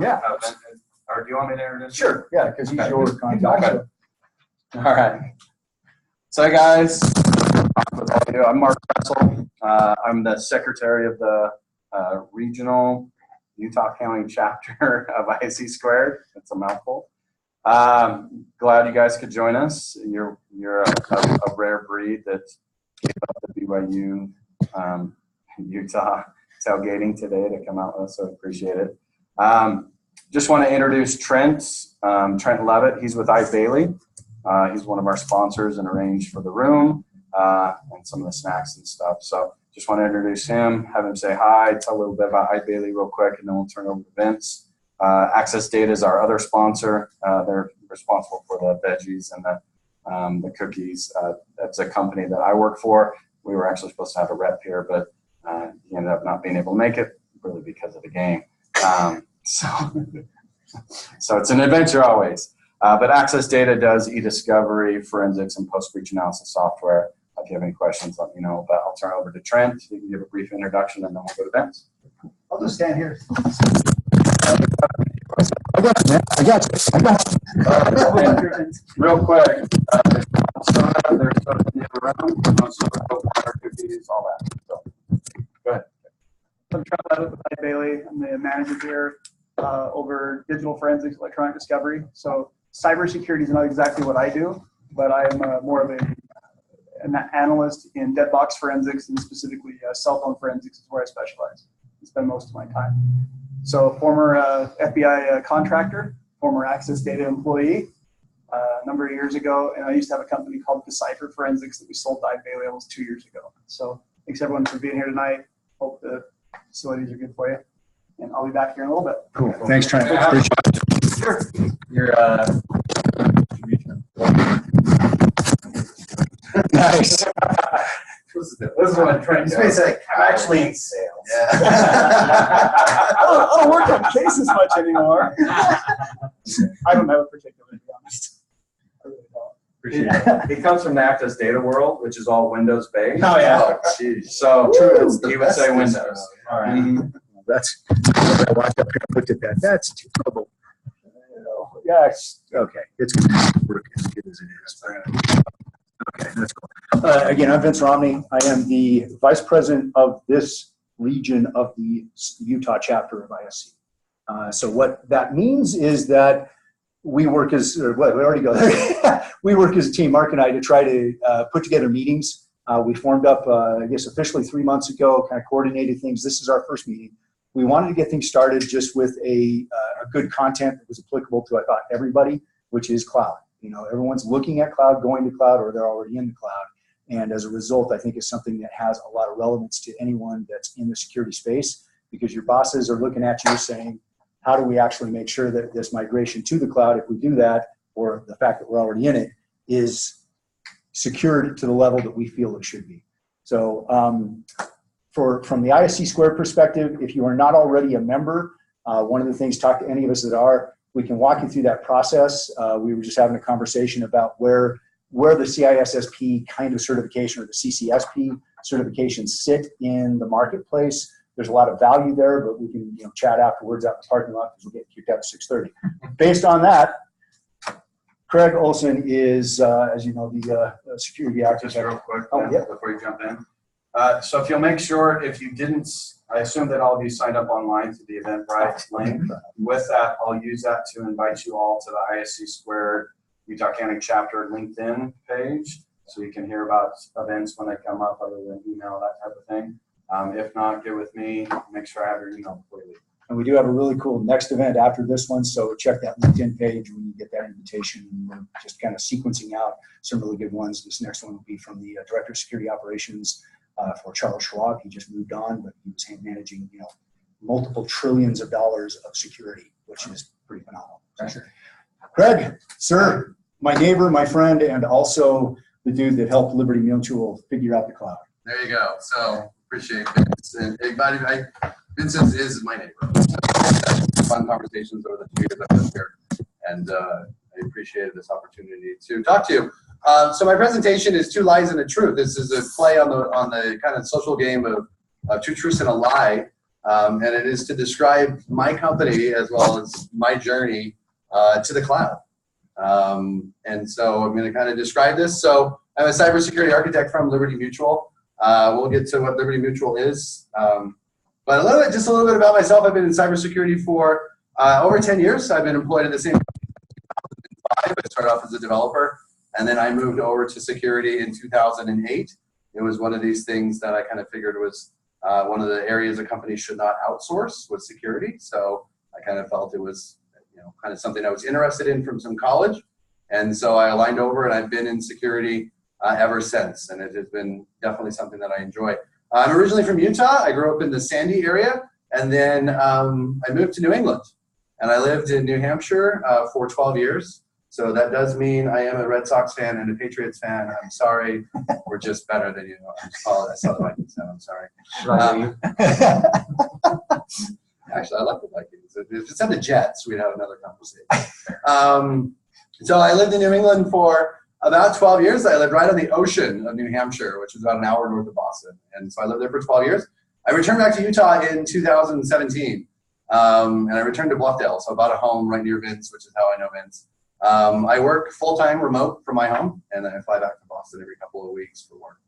Yeah. Or do you want me to introduce? Sure. Yeah, because he's your contact. Okay. All right. So, hey guys, I'm Mark Russell. I'm the secretary of the regional Utah County chapter of ISC Squared. It's a mouthful. Glad you guys could join us. You're a rare breed that gave up the BYU Utah tailgating today to come out with us, so I appreciate it. Just want to introduce Trent Levitt. He's with I. Bailey. He's one of our sponsors and arranged for the room and some of the snacks and stuff. So just want to introduce him, have him say hi, tell a little bit about I. Bailey real quick, and then we'll turn over to Vince. Access Data is our other sponsor. They're responsible for the veggies and the cookies. That's a company that I work for. We were actually supposed to have a rep here, but he ended up not being able to make it, really because of the game. So it's an adventure always. But Access Data does e-discovery, forensics, and post-breach analysis software. If you have any questions, let me know. But I'll turn it over to Trent. He can give a brief introduction, and then we'll go to Vince. I'll just stand here. I got you. Real quick, there's soda, there's soda in the other room, soda, water, cookies, all that. So, go ahead. I'm Trent Levitt with I. Bailey. I'm the manager here over digital forensics, electronic discovery. So cybersecurity is not exactly what I do, but I'm more of an analyst in dead box forensics, and specifically cell phone forensics is where I specialize. I spend most of my time. So former FBI contractor, former Access Data employee a number of years ago, and I used to have a company called Decipher Forensics that we sold to I. Bailey almost 2 years ago. So thanks everyone for being here tonight. Hope the facilities are good for you. And I'll be back here in a little bit. Cool. Thanks, Trent. Appreciate it. Sure. You're Nice. This is what Trent does. I'm actually in sales. Yeah. I don't work on cases much anymore. I don't have a particular, to be honest. I really don't. He comes from the Access Data world, which is all Windows based. Oh, yeah. So he would say Windows. All right. That's, I walked up here and looked at that. That's terrible. Yeah, okay. It's going to work as good as it is. Okay, that's cool. Again, I'm Vince Romney. I am the vice president of this region of the Utah chapter of ISC. So what that means is that we work as, we already go there. We work as a team, Mark and I, to try to put together meetings. We formed up, I guess, officially 3 months ago, kind of coordinated things. This is our first meeting. We wanted to get things started just with a good content that was applicable to, I thought, everybody, which is cloud. You know, everyone's looking at cloud, going to cloud, or they're already in the cloud. And as a result, I think it's something that has a lot of relevance to anyone that's in the security space, because your bosses are looking at you saying, how do we actually make sure that this migration to the cloud, if we do that, or the fact that we're already in it, is secured to the level that we feel it should be. So from the ISC Squared perspective, if you are not already a member, one of the things, talk to any of us that are, we can walk you through that process. We were just having a conversation about where the CISSP kind of certification or the CCSP certifications sit in the marketplace. There's a lot of value there, but we can chat afterwards out in the parking lot because we'll get kicked out at 6:30. Based on that, Craig Olsen is, as you know, the security actor. Just real quick, yeah. Before you jump in. So if you'll make sure, if you didn't, I assume that all of you signed up online to the Eventbrite link. With that, I'll use that to invite you all to the ISC Squared Utah County Chapter LinkedIn page, so you can hear about events when they come up, other than email, that type of thing. If not, get with me. Make sure I have your email before you leave. And we do have a really cool next event after this one, so check that LinkedIn page when you get that invitation. We're just kind of sequencing out some really good ones. This next one will be from the Director of Security Operations for Charles Schwab. He just moved on, but he was managing multiple trillions of dollars of security, which is pretty phenomenal. So, Craig, sir, my neighbor, my friend, and also the dude that helped Liberty Mutual figure out the cloud. There you go. So appreciate Vince. And Vincent is my neighbor. Fun conversations over the 2 years I've been here, and I appreciated this opportunity to talk to you. So my presentation is 2 lies and a truth. This is a play on the kind of social game of 2 truths and a lie. and it is to describe my company as well as my journey to the cloud. And so I'm going to kind of describe this. So I'm a cybersecurity architect from Liberty Mutual. We'll get to what Liberty Mutual is. But just a little bit about myself. I've been in cybersecurity for over 10 years. I've been employed at the same company in 2005. I started off as a developer, and then I moved over to security in 2008. It was one of these things that I kind of figured was one of the areas a company should not outsource was security. So I kind of felt it was, kind of something I was interested in from some college. And so I aligned over, and I've been in security ever since. And it has been definitely something that I enjoy. I'm originally from Utah. I grew up in the Sandy area, and then I moved to New England. And I lived in New Hampshire for 12 years. So that does mean I am a Red Sox fan and a Patriots fan. I'm sorry. We're just better than you. I saw the Vikings, so I'm sorry. Actually, I like the Vikings. If it's at the Jets, we'd have another conversation. So I lived in New England for about 12 years. I lived right on the ocean of New Hampshire, which is about an hour north of Boston. And so I lived there for 12 years. I returned back to Utah in 2017. And I returned to Bluffdale, so I bought a home right near Vince, which is how I know Vince. I work full-time remote from my home, and then I fly back to Boston every couple of weeks for work.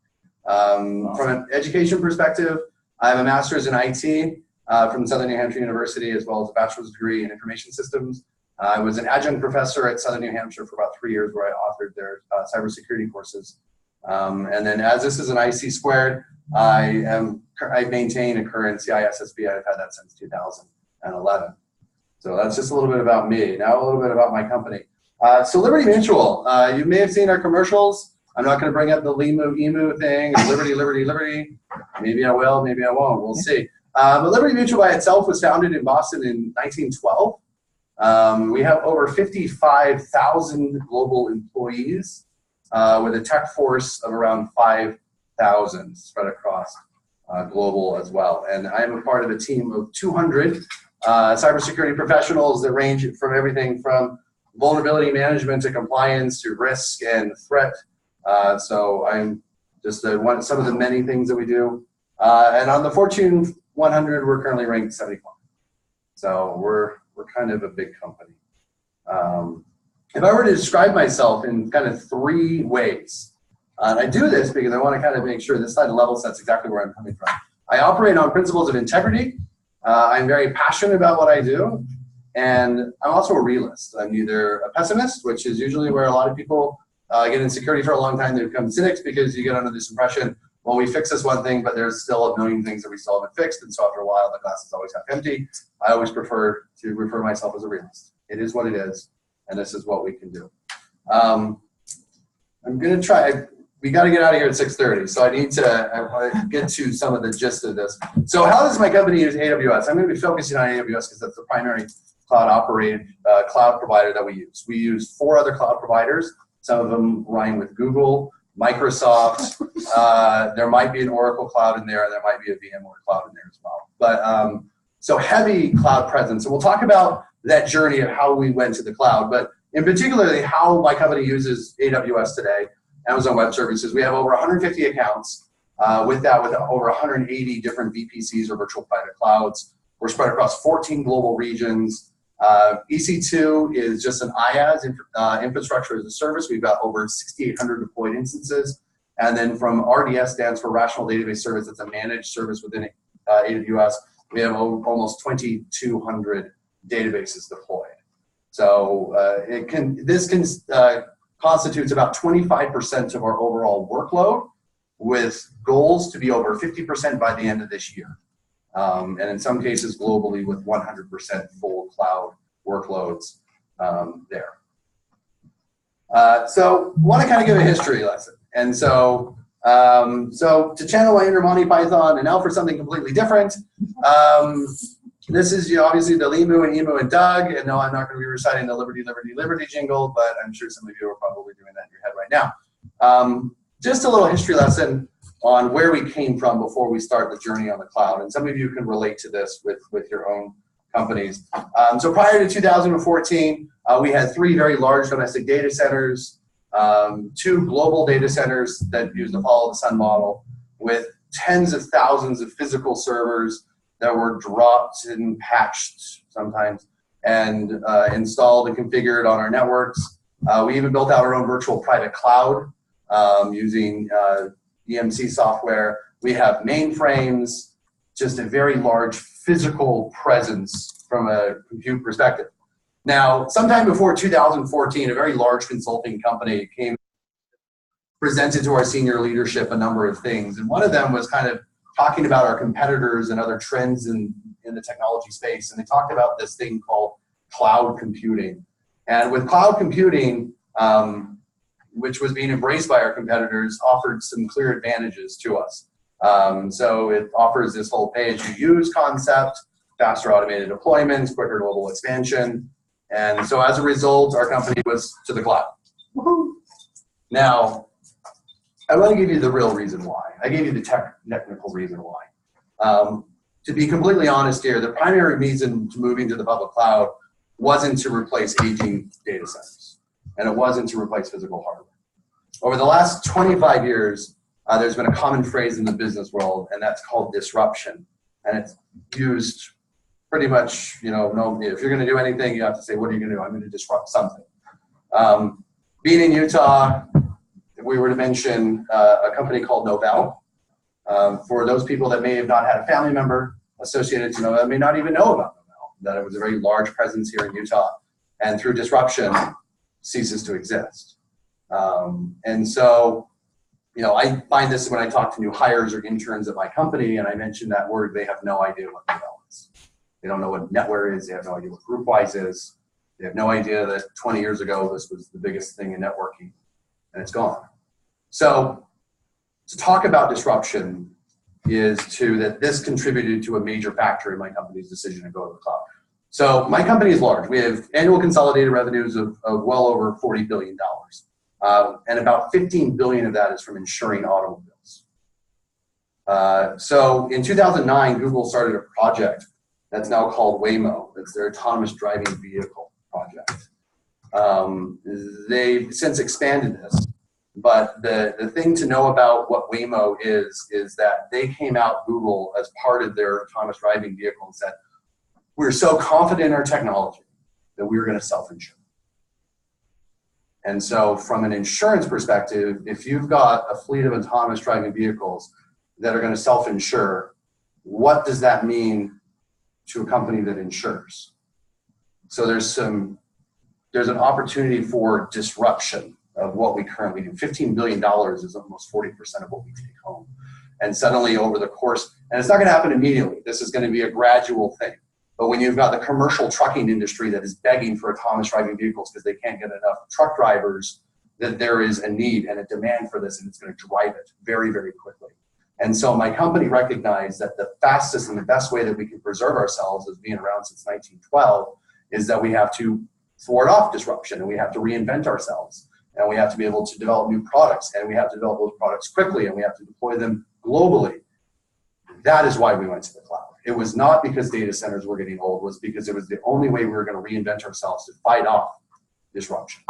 From an education perspective, I have a master's in IT from Southern New Hampshire University, as well as a bachelor's degree in information systems. I was an adjunct professor at Southern New Hampshire for about 3 years, where I authored their cybersecurity courses. And then, as this is an IC squared, I maintain a current CISSP. I've had that since 2011. So that's just a little bit about me. Now a little bit about my company. So Liberty Mutual, you may have seen our commercials. I'm not going to bring up the Limu Emu thing, Liberty, Liberty, Liberty. Maybe I will, maybe I won't. We'll see. But Liberty Mutual by itself was founded in Boston in 1912. We have over 55,000 global employees with a tech force of around 5,000 spread across global as well. And I am a part of a team of 200 cybersecurity professionals that range from everything from vulnerability management to compliance to risk and threat. So I'm just some of the many things that we do. And on the Fortune 100, we're currently ranked 71. So we're kind of a big company. If I were to describe myself in kind of 3 ways, and I do this because I want to kind of make sure this side of level sets exactly where I'm coming from. I operate on principles of integrity. I'm very passionate about what I do. And I'm also a realist. I'm either a pessimist, which is usually where a lot of people get in security for a long time. They become cynics because you get under this impression, well, we fix this one thing, but there's still a million things that we still haven't fixed. And so after a while, the glass is always half empty. I always prefer to refer myself as a realist. It is what it is, and this is what we can do. I'm going to try. We got to get out of here at 6:30, so I want to get to some of the gist of this. So how does my company use AWS? I'm going to be focusing on AWS because that's the primary cloud-operated cloud provider that we use. We use 4 other cloud providers. Some of them rhyme with Google, Microsoft. There might be an Oracle cloud in there, and there might be a VMware cloud in there as well. But so heavy cloud presence. And we'll talk about that journey of how we went to the cloud, but in particularly how my company uses AWS today, Amazon Web Services. We have over 150 accounts with over 180 different VPCs or virtual private clouds. We're spread across 14 global regions. EC2 is just an IaaS, infrastructure as a service. We've got over 6,800 deployed instances. And then from RDS stands for Rational Database Service. It's a managed service within AWS. We have almost 2,200 databases deployed. So this constitutes about 25% of our overall workload, with goals to be over 50% by the end of this year. And in some cases globally with 100% full cloud workloads there. So I want to kind of give a history lesson. And so, to channel my inner Monty Python, and now for something completely different. This is obviously the Limu and Emu and Doug, and no, I'm not going to be reciting the Liberty, Liberty, Liberty jingle, but I'm sure some of you are probably doing that in your head right now. Just a little history lesson on where we came from before we start the journey on the cloud, and some of you can relate to this with your own companies. So prior to 2014, we had 3 very large domestic data centers, 2 global data centers that use the follow the sun model, with tens of thousands of physical servers, that were dropped and patched sometimes and installed and configured on our networks. We even built out our own virtual private cloud using EMC software. We have mainframes, just a very large physical presence from a compute perspective. Now, sometime before 2014, a very large consulting company presented to our senior leadership a number of things. And one of them was kind of talking about our competitors and other trends in the technology space. And they talked about this thing called cloud computing. And with cloud computing, which was being embraced by our competitors, offered some clear advantages to us. So it offers this whole pay-as-you-use concept, faster automated deployments, quicker global expansion. And so as a result, our company was to the cloud. Now, I want to give you the real reason why. I gave you the technical reason why. To be completely honest here, the primary reason to moving to the public cloud wasn't to replace aging data centers, and it wasn't to replace physical hardware. Over the last 25 years, there's been a common phrase in the business world, and that's called disruption. And it's used pretty much, you know, if you're going to do anything, you have to say, what are you going to do? I'm going to disrupt something. Being in Utah, if we were to mention a company called Novell, for those people that may have not had a family member associated to Novell, may not even know about Novell, that it was a very large presence here in Utah, and through disruption, ceases to exist. And so, you know, I find this when I talk to new hires or interns at my company, and I mention that word, they have no idea what Novell is. They don't know what NetWare is. They have no idea what GroupWise is. They have no idea that 20 years ago, this was the biggest thing in networking, and it's gone. So to talk about disruption is that this contributed to a major factor in my company's decision to go to the cloud. So my company is large. We have annual consolidated revenues of well over $40 billion. And about 15 billion of that is from insuring automobiles. So in 2009, Google started a project that's now called Waymo. It's their autonomous driving vehicle project. They've since expanded this, but the thing to know about what Waymo is that they came out, Google, as part of their autonomous driving vehicle and said, we're so confident in our technology that we're going to self-insure. And so from an insurance perspective, if you've got a fleet of autonomous driving vehicles that are going to self-insure, what does that mean to a company that insures? So there's an opportunity for disruption of what we currently do. $15 billion is almost 40% of what we take home. And suddenly over the course, and it's not going to happen immediately. This is going to be a gradual thing. But when you've got the commercial trucking industry that is begging for autonomous driving vehicles because they can't get enough truck drivers, that there is a need and a demand for this, and it's going to drive it very, very quickly. And so my company recognized that the fastest and the best way that we can preserve ourselves as being around since 1912 is that we have to thwart off disruption, and we have to reinvent ourselves, and we have to be able to develop new products, and we have to develop those products quickly, and we have to deploy them globally. That is why we went to the cloud. It was not because data centers were getting old, it was because it was the only way we were going to reinvent ourselves to fight off disruption.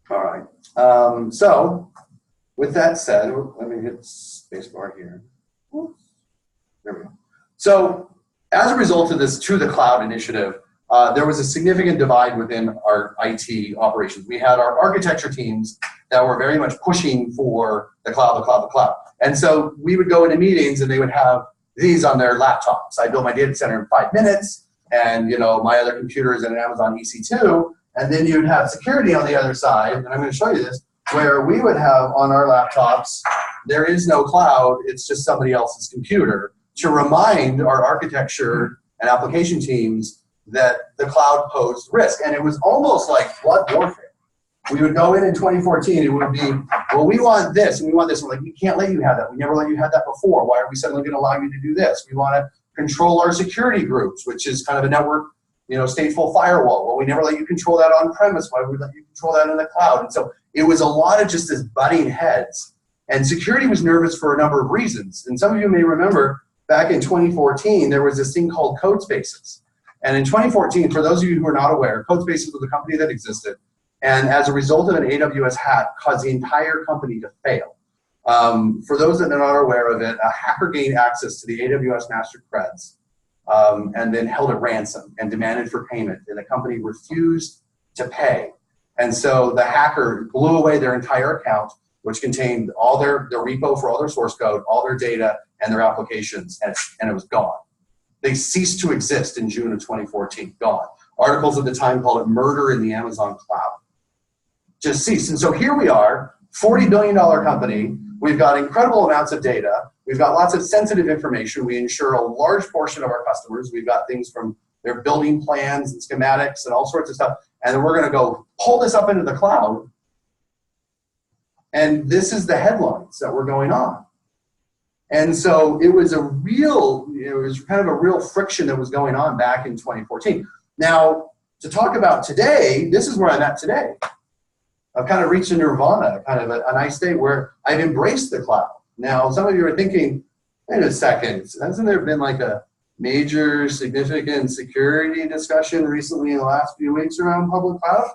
All right. So with that said, let me hit spacebar here. There we go. So as a result of this To the Cloud initiative, there was a significant divide within our IT operations. We had our architecture teams that were very much pushing for the cloud, the cloud, the cloud. And so we would go into meetings and they would have these on their laptops. I built my data center in 5 minutes, and you know my other computer is in an Amazon EC2. And then you'd have security on the other side, and I'm going to show you this, where we would have on our laptops, there is no cloud, it's just somebody else's computer, to remind our architecture and application teams that the cloud posed risk. And it was almost like blood warfare. We would go in 2014, it would be, well, we want this, and we want this. We're like, we can't let you have that. We never let you have that before. Why are we suddenly going to allow you to do this? We want to control our security groups, which is kind of a network, you know, stateful firewall. Well, we never let you control that on premise. Why would we let you control that in the cloud? And so it was a lot of just this butting heads. And security was nervous for a number of reasons. And some of you may remember back in 2014, there was this thing called Codespaces. And in 2014, for those of you who are not aware, Codespaces was a company that existed. And as a result of an AWS hack, caused the entire company to fail. For those that are not aware of it, a hacker gained access to the AWS master creds and then held a ransom and demanded for payment, and the company refused to pay. And so the hacker blew away their entire account, which contained all their repo for all their source code, all their data, and their applications, and it was gone. They ceased to exist in June of 2014, gone. Articles at the time called it murder in the Amazon cloud. Just ceased. And so here we are, $40 billion company. We've got incredible amounts of data. We've got lots of sensitive information. We insure a large portion of our customers. We've got things from their building plans and schematics and all sorts of stuff. And then we're going to go pull this up into the cloud. And this is the headlines that were going on. And so it was kind of a real friction that was going on back in 2014. Now, to talk about today, this is where I'm at today. I've kind of reached a nirvana, kind of a nice state where I've embraced the cloud. Now, some of you are thinking, wait a second, hasn't there been like a major significant security discussion recently in the last few weeks around public cloud?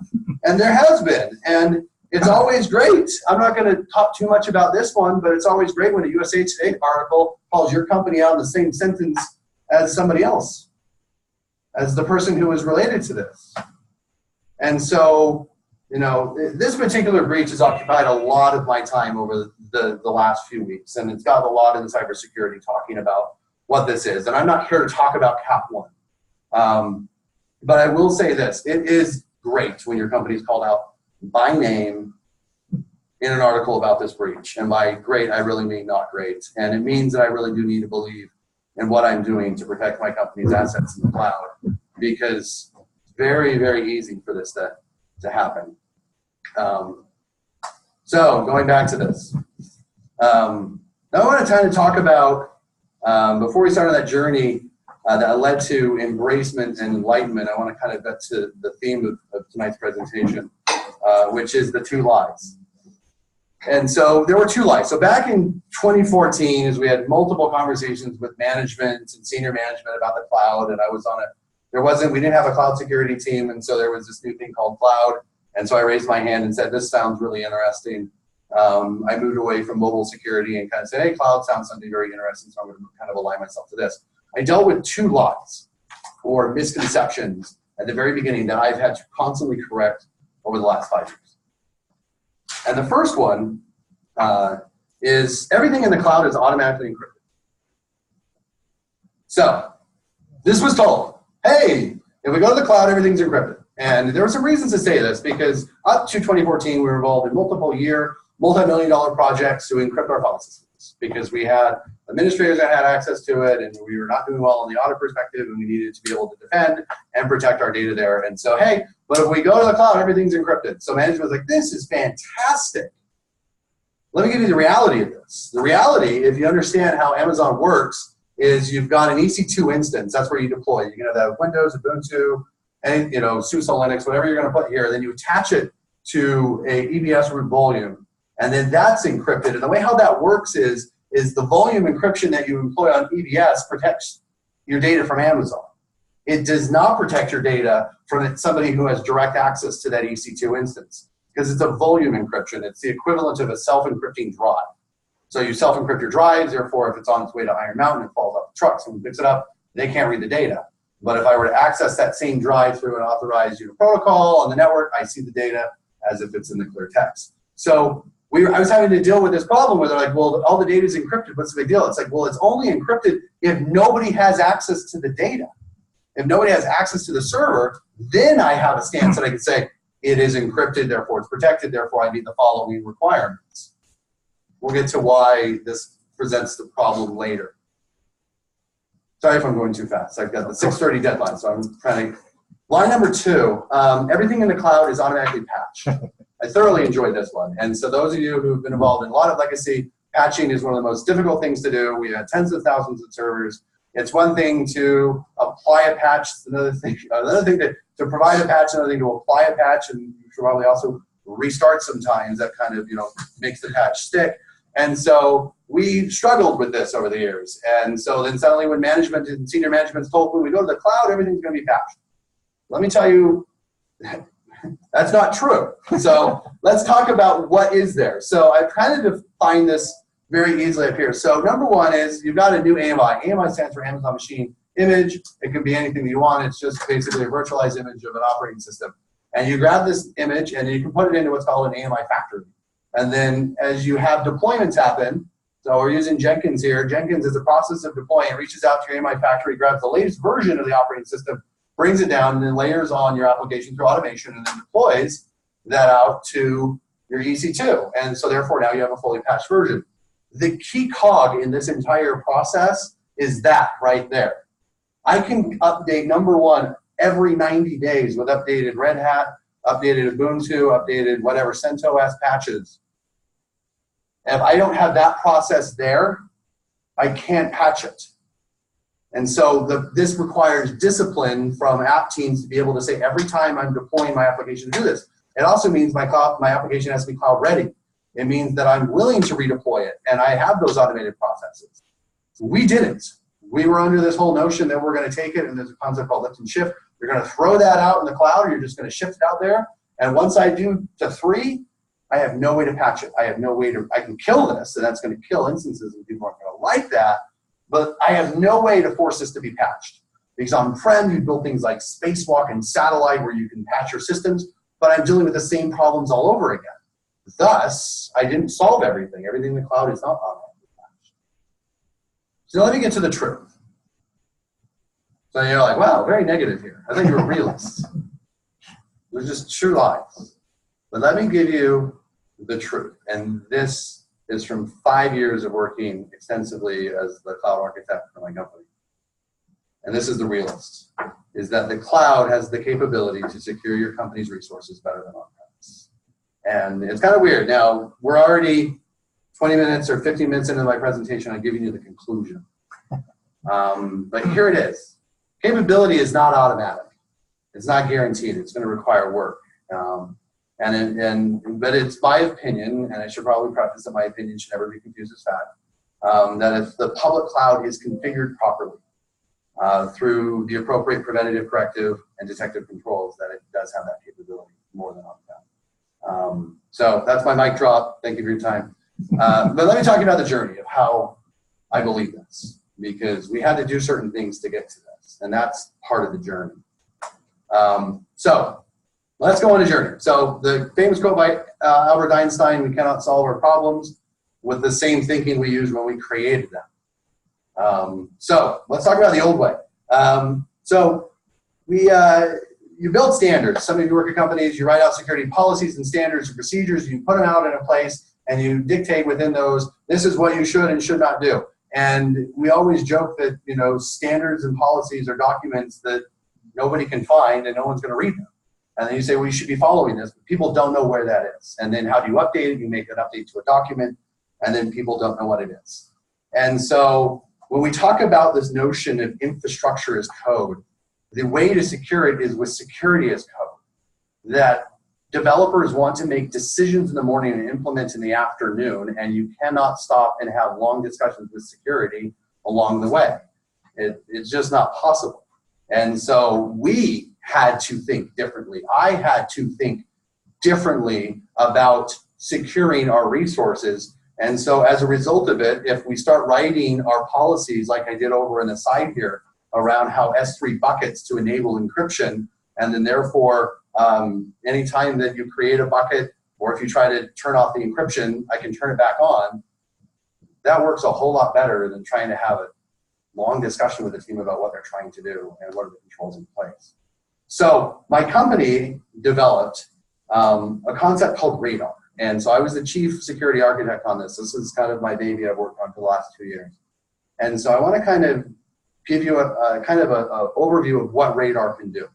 And there has been, and it's always great. I'm not going to talk too much about this one, but it's always great when a USA Today article calls your company out in the same sentence as somebody else, as the person who is related to this. And so, you know, this particular breach has occupied a lot of my time over the last few weeks, and it's got a lot in cybersecurity talking about what this is. And I'm not here to talk about Cap 1. But I will say this, it is great when your company is called out by name in an article about this breach. And by great, I really mean not great. And it means that I really do need to believe in what I'm doing to protect my company's assets in the cloud, because it's very, very easy for this to happen. So going back to this, now I want to kind of talk about, before we start on that journey that led to embracement and enlightenment, I want to kind of get to the theme of tonight's presentation, which is the 2 lies. And so there were 2 lies. So back in 2014, as we had multiple conversations with management and senior management about the cloud, and I was on we didn't have a cloud security team, and so there was this new thing called cloud. And so I raised my hand and said, this sounds really interesting. I moved away from mobile security and kind of said, hey, cloud sounds something very interesting, so I'm going to kind of align myself to this. I dealt with 2 lies or misconceptions at the very beginning that I've had to constantly correct over the last 5 years. And the first one is everything in the cloud is automatically encrypted. So this was told, hey, if we go to the cloud, everything's encrypted. And there were some reasons to say this, because up to 2014, we were involved in multi-million-dollar projects to encrypt our file systems, because we had administrators that had access to it, and we were not doing well on the audit perspective, and we needed to be able to defend and protect our data there. And so, hey, but if we go to the cloud, everything's encrypted. So management was like, this is fantastic. Let me give you the reality of this. The reality, if you understand how Amazon works, is you've got an EC2 instance. That's where you deploy. You're going to have Windows, Ubuntu, and SUSE Linux, whatever you're going to put here. Then you attach it to a EBS root volume, and then that's encrypted. And the way how that works is the volume encryption that you employ on EBS protects your data from Amazon. It does not protect your data from somebody who has direct access to that EC2 instance, because it's a volume encryption. It's the equivalent of a self-encrypting drive. So you self-encrypt your drives, therefore if it's on its way to Iron Mountain, it falls off the truck, someone picks it up, they can't read the data. But if I were to access that same drive through an authorized protocol on the network, I see the data as if it's in the clear text. So I was having to deal with this problem where they're like, well, all the data is encrypted. What's the big deal? It's like, well, it's only encrypted if nobody has access to the data. If nobody has access to the server, then I have a stance that I can say, it is encrypted, therefore it's protected, therefore I meet the following requirements. We'll get to why this presents the problem later. Sorry if I'm going too fast. I've got the 6:30 deadline, so I'm trying to. Line number 2, everything in the cloud is automatically patched. I thoroughly enjoyed this one. And so those of you who've been involved in a lot of legacy, patching is one of the most difficult things to do. We have tens of thousands of servers. It's one thing to apply a patch, another thing to provide a patch, another thing to apply a patch, and you should probably also restart sometimes. That kind of makes the patch stick. And so we struggled with this over the years. And so then suddenly when management and senior management's told when we go to the cloud, everything's going to be patched. Let me tell you, that's not true. So let's talk about what is there. So I've kind of defined this very easily up here. So number one is you've got a new AMI. AMI stands for Amazon Machine Image. It can be anything that you want. It's just basically a virtualized image of an operating system. And you grab this image and you can put it into what's called an AMI factory. And then as you have deployments happen, so we're using Jenkins here. Jenkins is a process of deploying. It reaches out to your AMI factory, grabs the latest version of the operating system, brings it down, and then layers on your application through automation, and then deploys that out to your EC2. And so therefore now you have a fully patched version. The key cog in this entire process is that right there. I can update, number one, every 90 days with updated Red Hat, updated Ubuntu, updated whatever, CentOS patches. If I don't have that process there, I can't patch it. And so this requires discipline from app teams to be able to say, every time I'm deploying my application to do this. It also means my application has to be cloud ready. It means that I'm willing to redeploy it, and I have those automated processes. We didn't. We were under this whole notion that we're going to take it, and there's a concept called lift and shift. You're going to throw that out in the cloud, or you're just going to shift it out there. And once I do to 3, I have no way to patch it. I have no way to, I can kill this, and that's going to kill instances, and people aren't going to like that. But I have no way to force this to be patched. Because on-prem, you build things like Spacewalk and Satellite where you can patch your systems, but I'm dealing with the same problems all over again. Thus, I didn't solve everything. Everything in the cloud is not automatically patched. So let me get to the truth. So you're like, wow, very negative here. I thought you were realists. They're just true lies. But let me give you the truth. And this is from 5 years of working extensively as the cloud architect for my company. And this is the realist, is that the cloud has the capability to secure your company's resources better than on-premise. And it's kind of weird. Now, we're already 20 minutes or 15 minutes into my presentation. I'm giving you the conclusion. But here it is. Capability is not automatic. It's not guaranteed. It's going to require work. But it's my opinion, and I should probably preface that my opinion should never be confused as fact, that if the public cloud is configured properly through the appropriate preventative, corrective, and detective controls, that it does have that capability more than on-prem. So that's my mic drop. Thank you for your time. But let me talk about the journey of how I believe this, because we had to do certain things to get to this, and that's part of the journey. So let's go on a journey. So the famous quote by Albert Einstein, we cannot solve our problems with the same thinking we used when we created them. So let's talk about the old way. You build standards. Some of you work at companies, you write out security policies and standards and procedures, you put them out in a place, and you dictate within those, this is what you should and should not do. And we always joke that, you know, standards and policies are documents that nobody can find and no one's going to read them. And then you say, well, you should be following this, but people don't know where that is. And then how do you update it? You make an update to a document, and then people don't know what it is. And so when we talk about this notion of infrastructure as code, the way to secure it is with security as code. That developers want to make decisions in the morning and implement in the afternoon, and you cannot stop and have long discussions with security along the way. It's just not possible. And so we had to think differently. I had to think differently about securing our resources. And so as a result of it, if we start writing our policies like I did over in the side here around how S3 buckets to enable encryption, and then therefore anytime that you create a bucket or if you try to turn off the encryption, I can turn it back on, that works a whole lot better than trying to have a long discussion with the team about what they're trying to do and what are the controls in place. So my company developed a concept called Radar. And so I was the chief security architect on this. This is kind of my baby I've worked on for the last 2 years. And so I want to kind of give you a overview of what Radar can do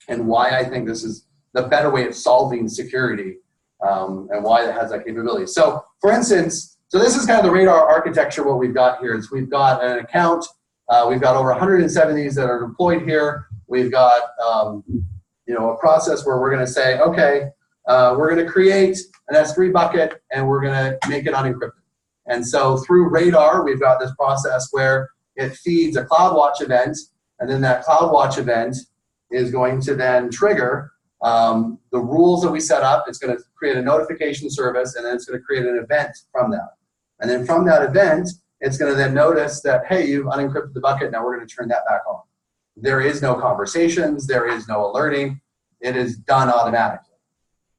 and why I think this is the better way of solving security and why it has that capability. So for instance, so this is kind of the Radar architecture. What we've got here is we've got an account. We've got over 170 that are deployed here. We've got a process where we're going to say, okay, we're going to create an S3 bucket and we're going to make it unencrypted. And so through Radar, we've got this process where it feeds a CloudWatch event, and then that CloudWatch event is going to then trigger the rules that we set up. It's going to create a notification service, and then it's going to create an event from that. And then from that event, it's going to then notice that, hey, you've unencrypted the bucket. Now we're going to turn that back on. There is no conversations. There is no alerting. It is done automatically.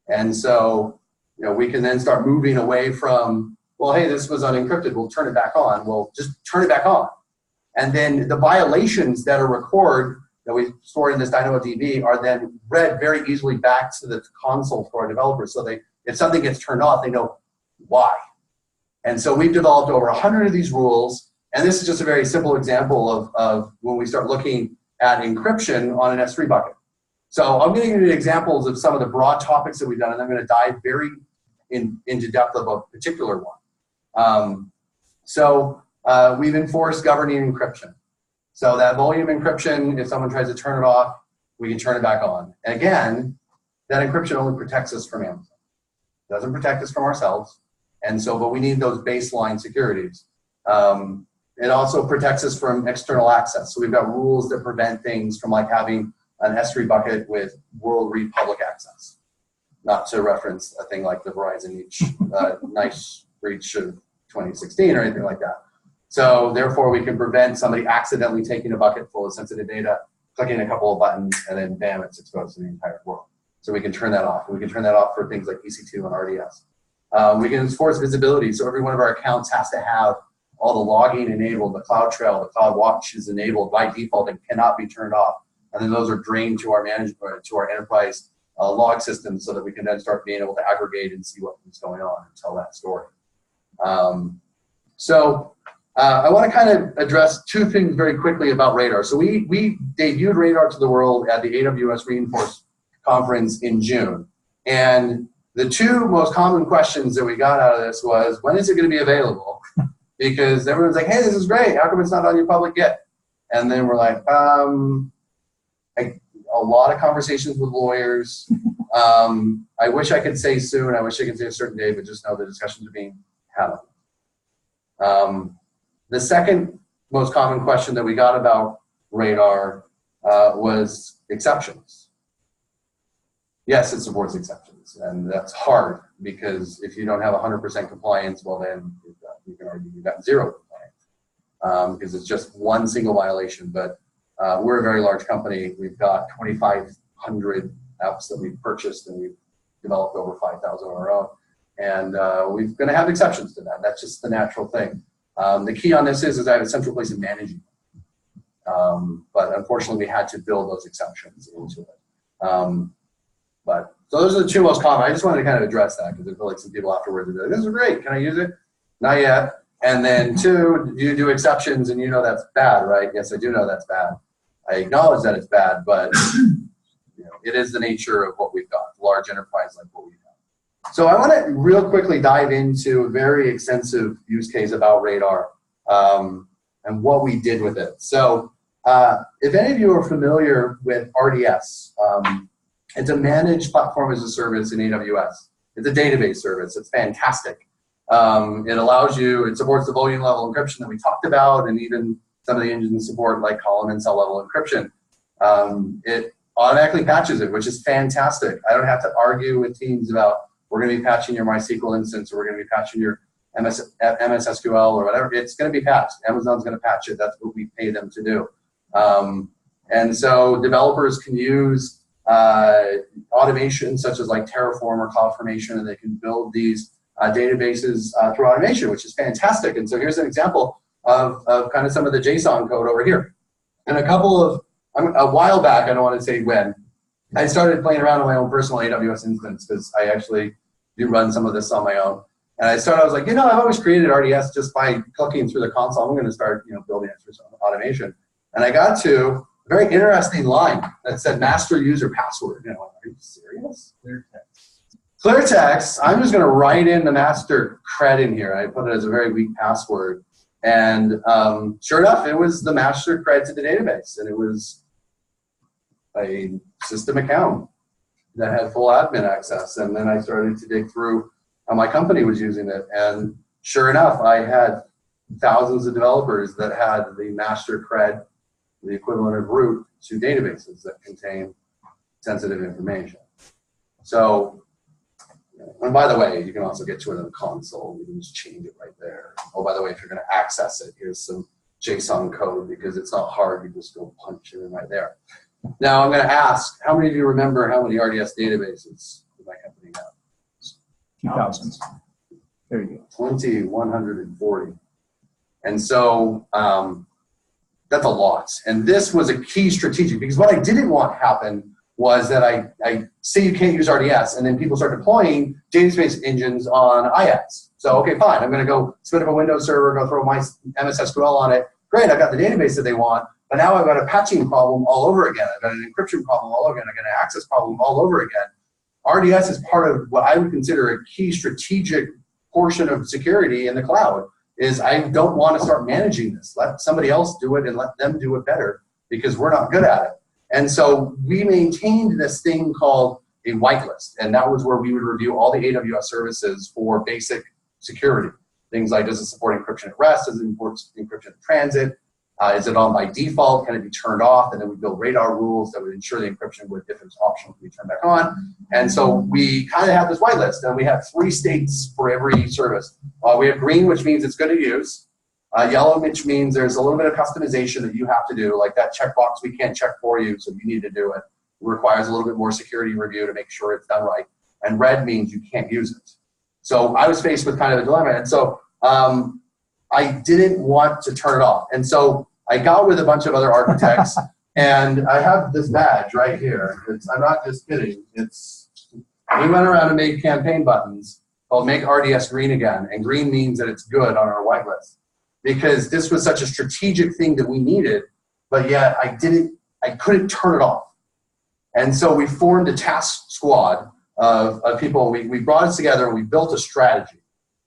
And so, we can then start moving away from, well, hey, this was unencrypted. We'll turn it back on. Well, just turn it back on. And then the violations that are recorded that we stored in this DynamoDB are then read very easily back to the console for our developers. So if something gets turned off, they know why. And so we've developed over 100 of these rules. And this is just a very simple example of when we start looking at encryption on an S3 bucket. So I'm going to give you examples of some of the broad topics that we've done, and I'm going to dive very into depth of a particular one. We've enforced governing encryption. So that volume encryption, if someone tries to turn it off, we can turn it back on. And again, that encryption only protects us from Amazon. It doesn't protect us from ourselves. And so, but we need those baseline securities. It also protects us from external access. So we've got rules that prevent things from like having an S3 bucket with world read public access. Not to reference a thing like the Verizon nice breach of 2016 or anything like that. So therefore we can prevent somebody accidentally taking a bucket full of sensitive data, clicking a couple of buttons, and then bam, it's exposed to the entire world. So we can turn that off. We can turn that off for things like EC2 and RDS. We can enforce visibility. So every one of our accounts has to have all the logging enabled, the CloudTrail, the CloudWatch is enabled by default and cannot be turned off. And then those are drained to our management, to our enterprise log system so that we can then start being able to aggregate and see what's going on and tell that story. I want to kind of address two things very quickly about Radar. So we debuted Radar to the world at the AWS Reinforce conference in June. And the two most common questions that we got out of this was, when is it going to be available? Because everyone's like, hey, this is great. How come it's not on your public Git? And then we're like, a lot of conversations with lawyers. I wish I could say soon. I wish I could say a certain day, but just know the discussions are being had. The second most common question that we got about Radar was exceptions. Yes, it supports exceptions, and that's hard because if you don't have 100% compliance, well then you can argue you've got zero compliance because it's just one single violation. But we're a very large company. We've got 2,500 apps that we've purchased, and we've developed over 5,000 on our own. And we're going to have exceptions to that. That's just the natural thing. The key on this is I have a central place of managing them. But unfortunately, we had to build those exceptions into it. So those are the two most common. I just wanted to kind of address that because I feel like some people afterwards are like, this is great. Can I use it? Not yet. And then two, do you do exceptions? And you know that's bad, right? Yes, I do know that's bad. I acknowledge that it's bad, but it is the nature of what we've got, large enterprise like what we've got. So I want to real quickly dive into a very extensive use case about Radar and what we did with it. So if any of you are familiar with RDS, it's a managed platform as a service in AWS. It's a database service. It's fantastic. It allows you, it supports the volume level encryption that we talked about, and even some of the engines support like column and cell level encryption. It automatically patches it, which is fantastic. I don't have to argue with teams about, we're going to be patching your MySQL instance, or we're going to be patching your MS SQL or whatever. It's going to be patched. Amazon's going to patch it. That's what we pay them to do. And so developers can use automation such as like Terraform or CloudFormation, and they can build these databases through automation, which is fantastic. And so here's an example of kind of some of the JSON code over here. And a while back, I don't want to say when, I started playing around on my own personal AWS instance because I actually do run some of this on my own. And I was like, I've always created RDS just by clicking through the console. I'm going to start, building it through some automation. And I got to a very interesting line that said master user password. Are you serious? Clear text. I'm just going to write in the master cred in here. I put it as a very weak password. And sure enough, it was the master cred to the database. And it was a system account that had full admin access. And then I started to dig through how my company was using it. And sure enough, I had thousands of developers that had the master cred, the equivalent of root, to databases that contain sensitive information. So And by the way, you can also get to it in the console. You can just change it right there. Oh, by the way, if you're going to access it, here's some JSON code because it's not hard. You just go punch it in right there. Now I'm going to ask, how many of you remember how many RDS databases my company has? 2,000. There you go. 2,140. And so that's a lot. And this was a key strategic, because what I didn't want happen was that I say you can't use RDS, and then people start deploying database engines on IX. So, okay, fine, I'm going to go spin up a Windows server, go throw my MS SQL on it. Great, I've got the database that they want, but now I've got a patching problem all over again. I've got an encryption problem all over again. I've got an access problem all over again. RDS is part of what I would consider a key strategic portion of security in the cloud. Is I don't want to start managing this. Let somebody else do it and let them do it better, because we're not good at it. And so we maintained this thing called a whitelist, and that was where we would review all the AWS services for basic security. Things like, does it support encryption at rest? Does it support encryption in transit? Is it on by default? Can it be turned off? And then we build radar rules that would ensure the encryption would, if it's optional, be turned back on. And so we kind of have this whitelist, and we have 3 states for every service. We have green, which means it's good to use. Yellow, which means there's a little bit of customization that you have to do, like that checkbox we can't check for you, so you need to do it. It requires a little bit more security review to make sure it's done right. And red means you can't use it. So I was faced with kind of a dilemma. And so I didn't want to turn it off. And so I got with a bunch of other architects, and I have this badge right here. I'm not just kidding. We went around and made campaign buttons called Make RDS Green Again. And green means that it's good on our whitelist, because this was such a strategic thing that we needed, but yet I couldn't turn it off. And so we formed a task squad of people. We brought us together and we built a strategy.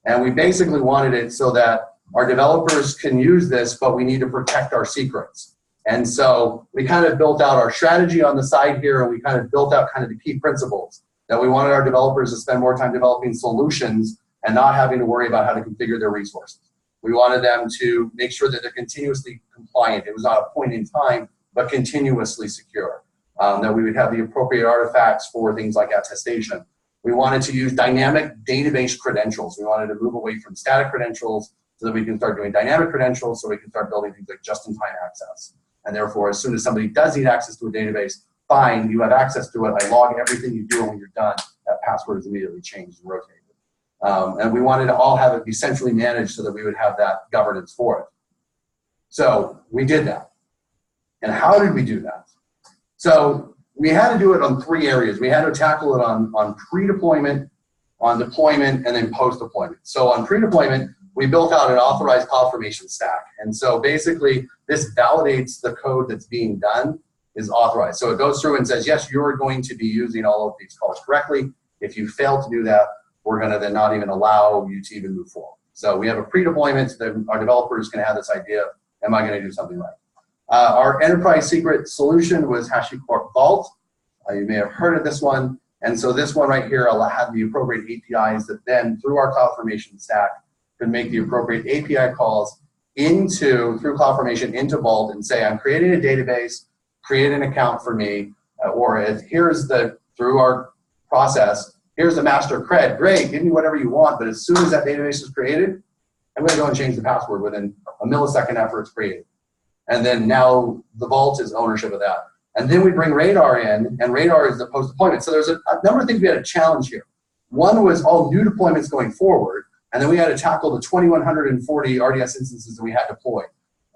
And we basically wanted it so that our developers can use this, but we need to protect our secrets. And so we kind of built out our strategy on the side here, and we kind of built out kind of the key principles that we wanted our developers to spend more time developing solutions and not having to worry about how to configure their resources. We wanted them to make sure that they're continuously compliant. It was not a point in time, but continuously secure. That we would have the appropriate artifacts for things like attestation. We wanted to use dynamic database credentials. We wanted to move away from static credentials so that we can start doing dynamic credentials, so we can start building things like just-in-time access. And therefore, as soon as somebody does need access to a database, fine, you have access to it. I log everything you do, and when you're done, that password is immediately changed and rotated. And we wanted to all have it be centrally managed so that we would have that governance for it. So we did that. And how did we do that? So we had to do it on 3 areas. We had to tackle it on pre-deployment, on deployment, and then post-deployment. So on pre-deployment, we built out an authorized CloudFormation stack. And so basically, this validates the code that's being done is authorized. So it goes through and says, yes, you're going to be using all of these calls correctly. If you fail to do that, we're going to then not even allow you to even move forward. So we have a pre-deployment that our developers can have this idea of, am I going to do something right? Our enterprise secret solution was HashiCorp Vault. You may have heard of this one. And so this one right here had the appropriate APIs that then, through our CloudFormation stack, could make the appropriate API calls through CloudFormation into Vault and say, I'm creating a database, create an account for me, or through our process, here's the master cred. Great, give me whatever you want, but as soon as that database is created, I'm going to go and change the password within a millisecond after it's created. And then now the Vault is ownership of that. And then we bring Radar in, and Radar is the post-deployment. So there's a number of things we had to challenge here. One was all new deployments going forward, and then we had to tackle the 2,140 RDS instances that we had deployed.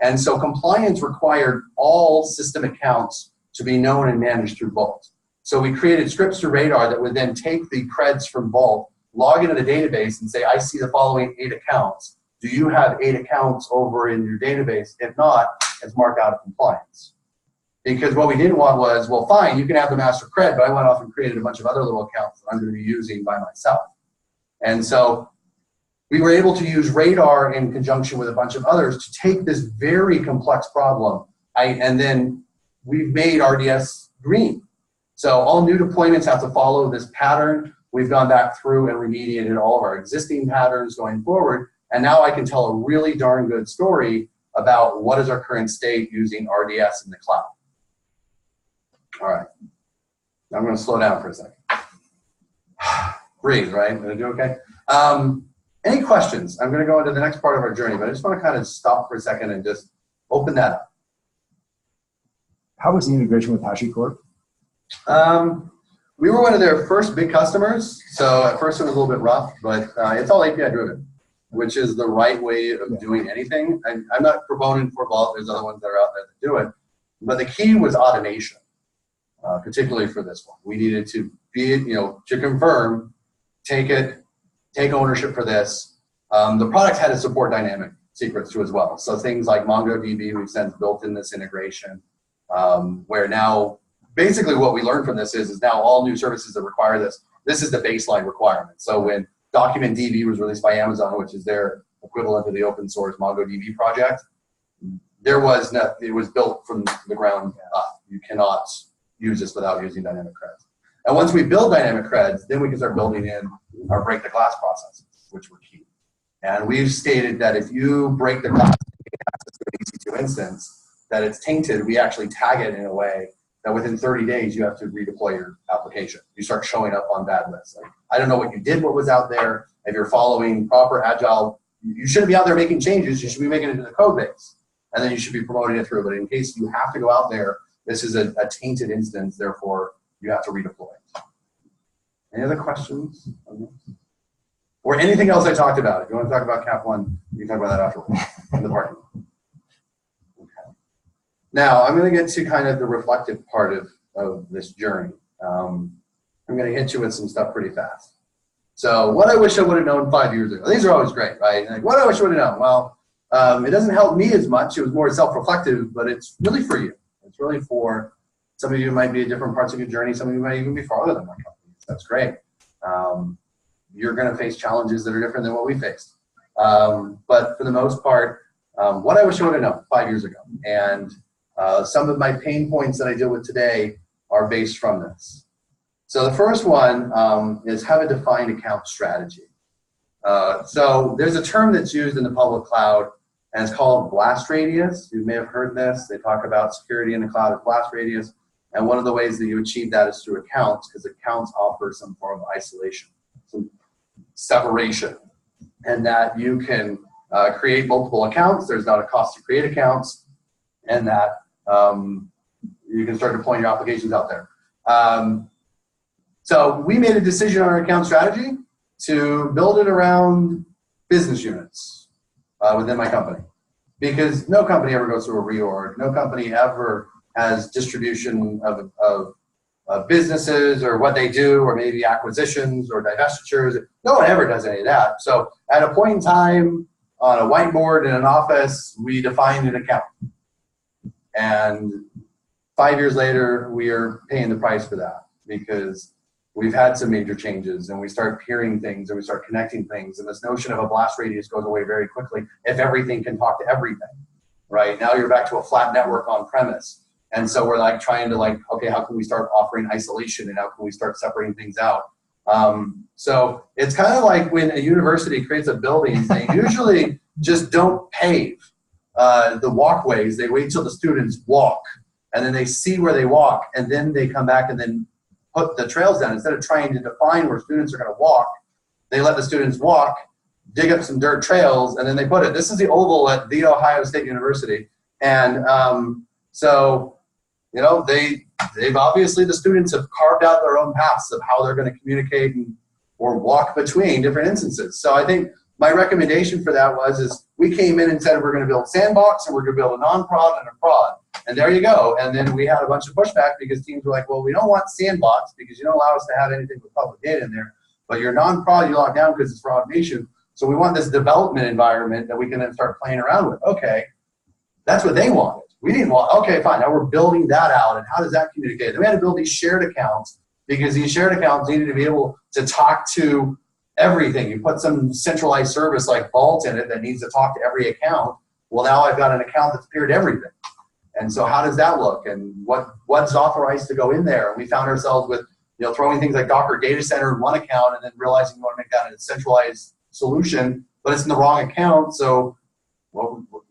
And so compliance required all system accounts to be known and managed through Vault. So we created scripts to Radar that would then take the creds from Vault, log into the database, and say, I see the following 8 accounts. Do you have 8 accounts over in your database? If not, it's marked out of compliance. Because what we didn't want was, well, fine, you can have the master cred, but I went off and created a bunch of other little accounts that I'm going to be using by myself. And so we were able to use Radar in conjunction with a bunch of others to take this very complex problem, and then we've made RDS green. So all new deployments have to follow this pattern. We've gone back through and remediated all of our existing patterns going forward, and now I can tell a really darn good story about what is our current state using RDS in the cloud. All right, now I'm going to slow down for a second. Breathe, right? Gonna do okay? Any questions? I'm gonna go into the next part of our journey, but I just wanna kind of stop for a second and just open that up. How was the integration with HashiCorp? We were one of their first big customers, so at first it was a little bit rough, but it's all API driven, which is the right way of doing anything. I'm not promoting for Vault, there's other ones that are out there that do it, but the key was automation, particularly for this one. We needed to be, to confirm, take ownership for this. The product had to support dynamic secrets too as well. So things like MongoDB, we've since built in this integration, where now, basically what we learned from this is now all new services that require this is the baseline requirement. So when DocumentDB was released by Amazon, which is their equivalent to the open source MongoDB project, it was built from the ground up. You cannot use this without using dynamic creds. And once we build dynamic creds, then we can start building in our break the glass processes, which were key. And we've stated that if you break the glass and get access to an EC2 instance, that it's tainted, we actually tag it in a way that within 30 days, you have to redeploy your application. You start showing up on bad lists. Like, I don't know what you did, what was out there. If you're following proper agile, you shouldn't be out there making changes. You should be making it to the code base. And then you should be promoting it through. But in case you have to go out there, this is a tainted instance, therefore you have to redeploy it. Any other questions on this? Or anything else I talked about? If you want to talk about Cap 1, you can talk about that afterwards in the parking lot. Now, I'm going to get to kind of the reflective part of this journey. I'm going to hit you with some stuff pretty fast. So what I wish I would have known 5 years ago. These are always great, right? Like, what I wish I would have known. Well, it doesn't help me as much. It was more self-reflective, but it's really for you. It's really for some of you might be at different parts of your journey. Some of you might even be farther than my company. That's great. You're going to face challenges that are different than what we faced. But for the most part, what I wish I would have known 5 years ago. And some of my pain points that I deal with today are based from this. So the first one is have a defined account strategy. So there's a term that's used in the public cloud, and it's called blast radius. You may have heard this. They talk about security in the cloud as blast radius. And one of the ways that you achieve that is through accounts, because accounts offer some form of isolation, some separation, and that you can create multiple accounts. There's not a cost to create accounts, and that you can start deploying your applications out there. So we made a decision on our account strategy to build it around business units within my company, because no company ever goes through a reorg. No company ever has distribution of businesses or what they do, or maybe acquisitions or divestitures. No one ever does any of that. So at a point in time on a whiteboard in an office, we defined an account. And 5 years later, we are paying the price for that because we've had some major changes, and we start peering things, and we start connecting things. And this notion of a blast radius goes away very quickly if everything can talk to everything, right? Now you're back to a flat network on premise. And so we're like trying to okay, how can we start offering isolation, and how can we start separating things out? So it's kind of like when a university creates a building, they usually just don't pave the walkways. They wait till the students walk, and then they see where they walk, and then they come back and then put the trails down. Instead of trying to define where students are going to walk, they let the students walk, dig up some dirt trails, and then they put it. This is the oval at The Ohio State University. And so, they've obviously, the students have carved out their own paths of how they're going to communicate or walk between different instances. So I think my recommendation for that is we came in and said we're going to build sandbox, and we're going to build a non-prod and a prod. And there you go. And then we had a bunch of pushback because teams were like, well, we don't want sandbox because you don't allow us to have anything with public data in there. But your non-prod, you lock down because it's for automation. So we want this development environment that we can then start playing around with. Okay, that's what they wanted. We didn't want, okay, fine, now we're building that out, and how does that communicate? Then we had to build these shared accounts because these shared accounts needed to be able to talk to everything. You put some centralized service like Vault in it that needs to talk to every account. Well, now I've got an account that's peered everything. And so how does that look? And what's authorized to go in there? And we found ourselves with throwing things like Docker Data Center in one account and then realizing you want to make that a centralized solution, but it's in the wrong account. So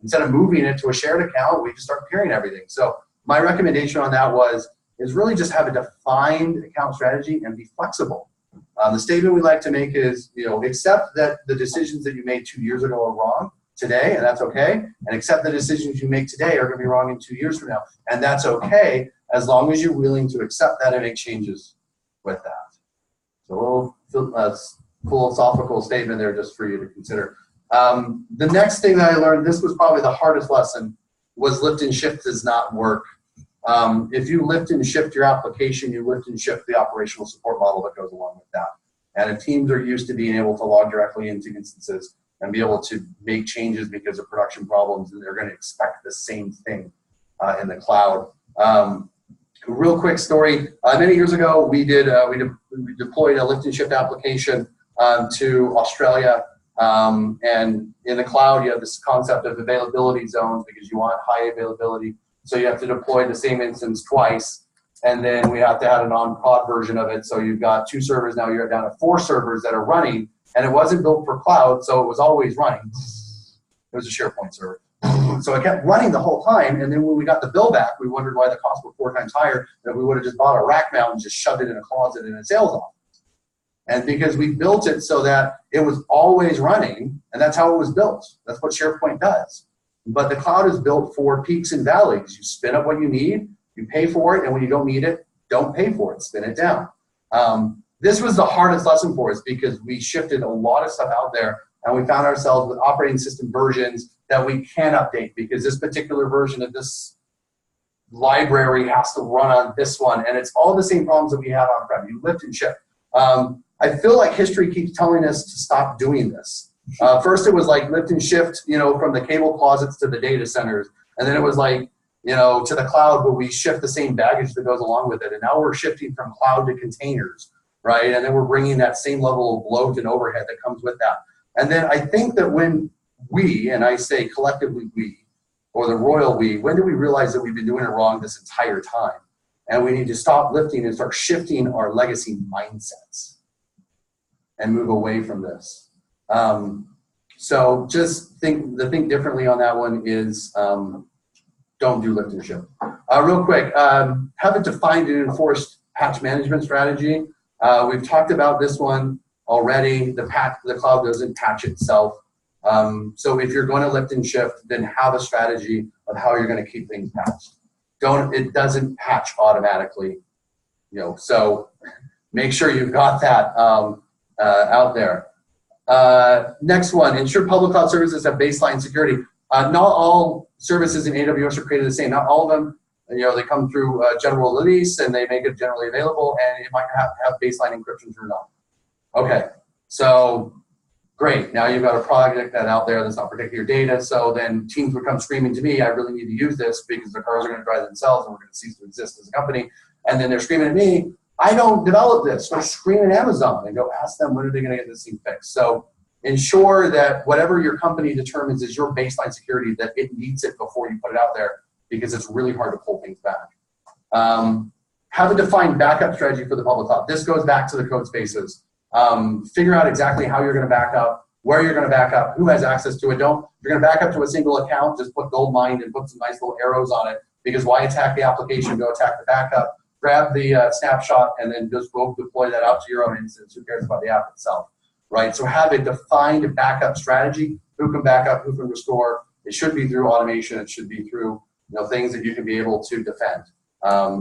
instead of moving it to a shared account, we just start peering everything. So my recommendation on that is really just have a defined account strategy and be flexible. The statement we like to make is, accept that the decisions that you made 2 years ago are wrong today, and that's okay. And accept the decisions you make today are going to be wrong in 2 years from now, and that's okay, as long as you're willing to accept that and make changes with that. So a little philosophical statement there just for you to consider. The next thing that I learned, this was probably the hardest lesson, was lift and shift does not work. If you lift and shift your application, you lift and shift the operational support model that goes along with that. And if teams are used to being able to log directly into instances and be able to make changes because of production problems, then they're going to expect the same thing in the cloud. Real quick story. Many years ago, we deployed a lift and shift application to Australia. And in the cloud, you have this concept of availability zones because you want high availability. So you have to deploy the same instance twice. And then we have to have an on-prod version of it. So you've got 2 servers. Now you're down to 4 servers that are running. And it wasn't built for cloud, so it was always running. It was a SharePoint server. So it kept running the whole time. And then when we got the bill back, we wondered why the costs were 4 times higher than if we would have just bought a rack mount and just shoved it in a closet in a sales office. And because we built it so that it was always running, and that's how it was built. That's what SharePoint does. But the cloud is built for peaks and valleys. You spin up what you need, you pay for it, and when you don't need it, don't pay for it, spin it down. This was the hardest lesson for us because we shifted a lot of stuff out there, and we found ourselves with operating system versions that we can't update because this particular version of this library has to run on this one, and it's all the same problems that we had on-prem. You lift and shift. I feel like history keeps telling us to stop doing this. First, it was like lift and shift, from the cable closets to the data centers. And then it was like, to the cloud, but we shift the same baggage that goes along with it. And now we're shifting from cloud to containers, right? And then we're bringing that same level of load and overhead that comes with that. And then I think that when we, and I say collectively we, or the royal we, when do we realize that we've been doing it wrong this entire time? And we need to stop lifting and start shifting our legacy mindsets and move away from this. So just think differently on that one is don't do lift and shift. Real quick, have a defined and enforced patch management strategy. We've talked about this one already. The cloud doesn't patch itself. So if you're going to lift and shift, then have a strategy of how you're going to keep things patched. It doesn't patch automatically, so make sure you've got that out there. Next one, ensure public cloud services have baseline security. Not all services in AWS are created the same. Not all of them, they come through general release and they make it generally available, and it might have baseline encryption turned on. Okay, so great. Now you've got a project that's out there that's not protecting your data. So then teams would come screaming to me, I really need to use this because the cars are going to drive themselves and we're going to cease to exist as a company. And then they're screaming at me, I don't develop this. Go scream at Amazon and go ask them when are they going to get this thing fixed. So ensure that whatever your company determines is your baseline security, that it needs it before you put it out there because it's really hard to pull things back. Have a defined backup strategy for the public cloud. This goes back to the code spaces. Figure out exactly how you're going to back up, where you're going to back up, who has access to it. If you're going to back up to a single account, just put gold mined and put some nice little arrows on it, because why attack the application, go attack the backup, grab the snapshot, and then just go deploy that out to your own instance. Who cares about the app itself, right? So have a defined backup strategy. Who can back up, who can restore. It should be through automation. It should be through things that you can be able to defend.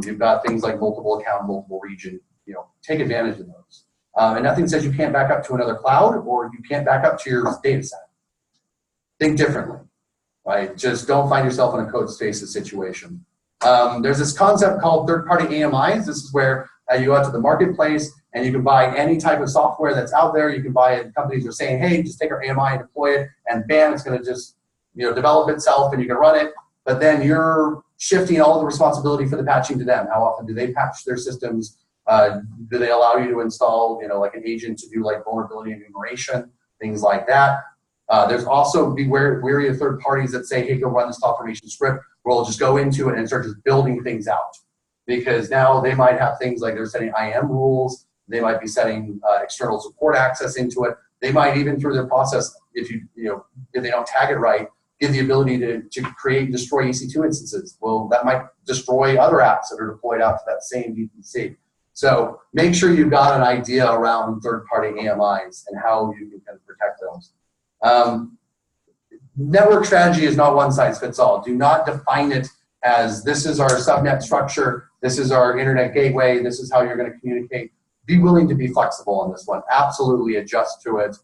You've got things like multiple account, multiple region. Take advantage of those. And nothing says you can't back up to another cloud or you can't back up to your data set. Think differently, right? Just don't find yourself in a code spaces situation. There's this concept called third-party AMIs. This is where you go out to the marketplace and you can buy any type of software that's out there. You can buy it. Companies are saying, hey, just take our AMI and deploy it, and bam, it's going to just develop itself and you can run it. But then you're shifting all the responsibility for the patching to them. How often do they patch their systems? Do they allow you to install, like an agent to do like vulnerability enumeration, things like that? There's also be wary of third parties that say, hey, go run this CloudFormation script. We'll just go into it and start just building things out. Because now they might have things like they're setting IAM rules. They might be setting external support access into it. They might even through their process, if they don't tag it right, give the ability to create and destroy EC2 instances. Well, that might destroy other apps that are deployed out to that same VPC. So make sure you've got an idea around third-party AMIs and how you can kind of protect those. Network strategy is not one size fits all. Do not define it as this is our subnet structure, this is our internet gateway, this is how you're going to communicate. Be willing to be flexible on this one. Absolutely adjust to it.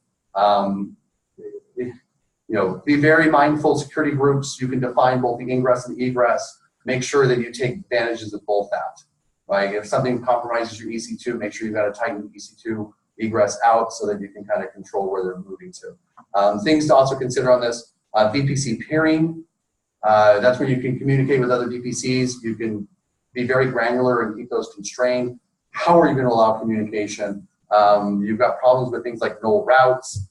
Be very mindful. Security groups, you can define both the ingress and egress. Make sure that you take advantages of both that. Like if something compromises your EC2, make sure you've got a tighten EC2 egress out so that you can kind of control where they're moving to. Things to also consider on this, VPC peering. That's where you can communicate with other VPCs. You can be very granular and keep those constrained. How are you going to allow communication? You've got problems with things like null routes.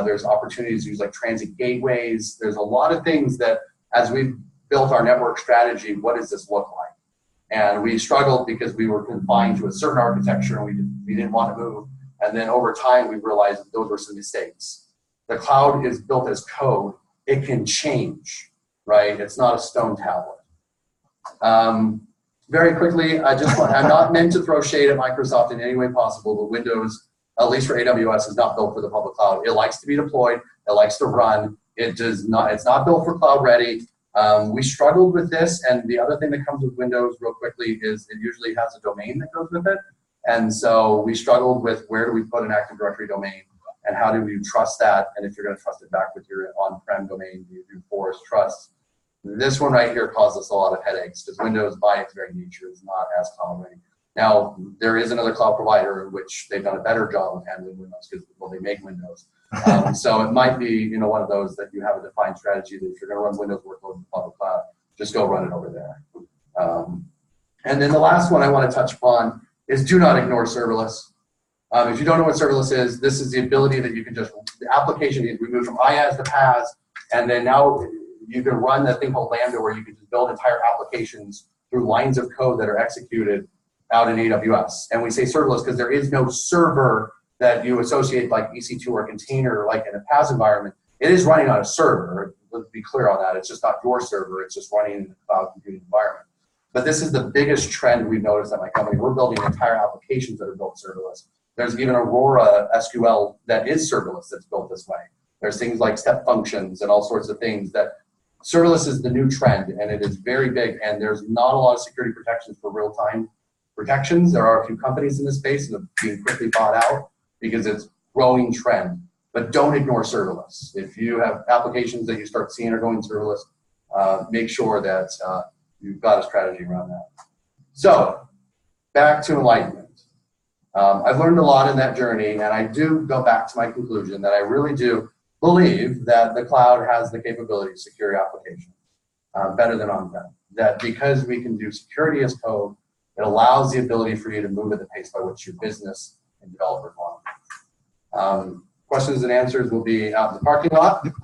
There's opportunities to use like transit gateways. There's a lot of things that as we've built our network strategy, what does this look like? And we struggled because we were confined to a certain architecture and we didn't want to move. And then over time, we realized that those were some mistakes. The cloud is built as code. It can change, right? It's not a stone tablet. Very quickly, I'm not meant to throw shade at Microsoft in any way possible, but Windows, at least for AWS, is not built for the public cloud. It likes to be deployed. It likes to run. It's not built for cloud ready. We struggled with this, and the other thing that comes with Windows real quickly is it usually has a domain that goes with it. And so we struggled with where do we put an Active Directory domain and how do you trust that? And if you're going to trust it back with your on-prem domain, you do forest trust. This one right here caused us a lot of headaches because Windows by its very nature is not as cloud ready. Now, there is another cloud provider in which they've done a better job of handling Windows because, well, they make Windows. So it might be, one of those that you have a defined strategy that if you're going to run Windows workloads in the public cloud, just go run it over there. And then the last one I want to touch upon is do not ignore serverless. If you don't know what serverless is, this is the ability that you can just, the application, we moved from IaaS to PaaS, and then now you can run that thing called Lambda where you can just build entire applications through lines of code that are executed out in AWS. And we say serverless because there is no server that you associate like EC2 or container like in a PaaS environment. It is running on a server. Let's be clear on that. It's just not your server. It's just running in a cloud computing environment. But this is the biggest trend we've noticed at my company. We're building entire applications that are built serverless. There's even Aurora SQL that is serverless that's built this way. There's things like step functions and all sorts of things that serverless is the new trend, and it is very big, and there's not a lot of security protections for real-time protections. There are a few companies in this space that are being quickly bought out because it's growing trend. But don't ignore serverless. If you have applications that you start seeing are going serverless, make sure that you've got a strategy around that. So, back to enlightenment. I've learned a lot in that journey, and I do go back to my conclusion that I really do believe that the cloud has the capability to secure your application better than on-prem. That because we can do security as code, it allows the ability for you to move at the pace by which your business and developers want. Questions and answers will be out in the parking lot. And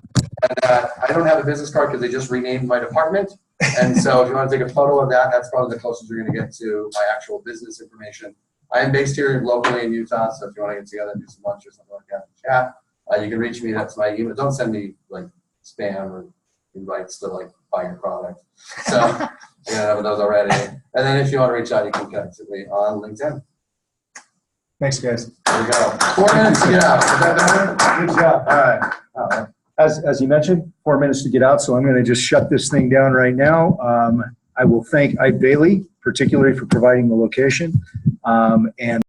I don't have a business card because they just renamed my department. And so if you want to take a photo of that, that's probably the closest you're going to get to my actual business information. I am based here locally in Utah, so if you want to get together and do some lunch or something like that, chat, you can reach me. That's my email. Don't send me like spam or invites to like buy your product. So you have those already. And then if you want to reach out, you can connect with me on LinkedIn. Thanks, guys. There we go. 4 minutes to get out. Is that better? Good job. All right. As you mentioned, 4 minutes to get out, so I'm going to just shut this thing down right now. I will thank Ike Bailey, particularly for providing the location, and